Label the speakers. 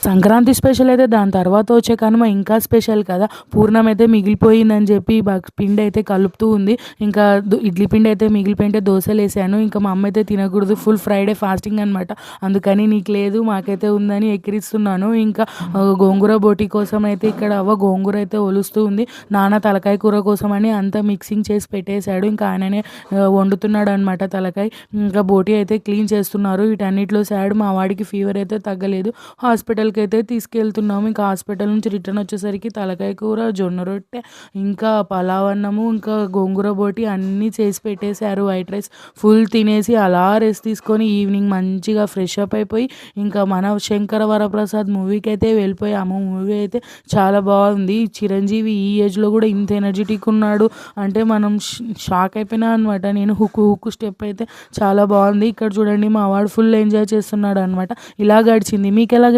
Speaker 1: Sankranti special అయితే దాని తర్వాత వచ్చే కనుమ ఇంకా స్పెషల్ కదా! పూర్ణం అయితే మిగిలిపోయిందని చెప్పి పిండి అయితే కలుపుతూ ఉంది. ఇంకా ఇడ్లీ పిండి అయితే మిగిలిపోయింటే దోసలేసాను. ఇంకా మా అమ్మ అయితే తినకూడదు, ఫుల్ ఫ్రైడే ఫాస్టింగ్ అనమాట. అందుకని నీకు లేదు మాకైతే ఉందని ఎక్కిరిస్తున్నాను. ఇంకా గోంగూర బోటి కోసం అయితే ఇక్కడ గోంగూర అయితే ఒలుస్తూ ఉంది. నాన్న తలకాయ కూర కోసమని అంతా మిక్సింగ్ చేసి పెట్టేశాడు. ఇంకా ఆయననే వండుతున్నాడు అనమాట తలకాయ. ఇంకా బోటి అయితే క్లీన్ చేస్తున్నారు. వీటన్నిటిలో సాడ్ మా వాడికి ఫీవర్ అయితే తగ్గలేదు. హాస్పిటల్‌కి అయితే తీసుకెళ్తున్నాము. ఇంకా హాస్పిటల్ నుంచి రిటర్న్ వచ్చేసరికి తలకాయ కూర, జొన్న రొట్టె, ఇంకా పలావ్ అన్నము, ఇంకా గోంగూర బోటి అన్నీ చేసి పెట్టేశారు. వైట్ రైస్ ఫుల్ తినేసి అలా రెస్ట్ తీసుకొని ఈవినింగ్ మంచిగా ఫ్రెష్ అప్ అయిపోయి ఇంకా మన 'శంకర వరప్రసాద్' మూవీకి అయితే వెళ్ళిపోయాము. మూవీ అయితే చాలా బాగుంది. చిరంజీవి ఈ ఏజ్‌లో కూడా ఇంత ఎనర్జిటిక్ ఉన్నాడు అంటే మనం షాక్ అయిపోయినా అనమాట. నేను హుక్కు హుక్కు స్టెప్ అయితే చాలా బాగుంది. ఇక్కడ చూడండి మా వాడు ఫుల్ ఎంజాయ్ చేస్తున్నాడు అనమాట. ఇలా గడిచింది. మీకెలా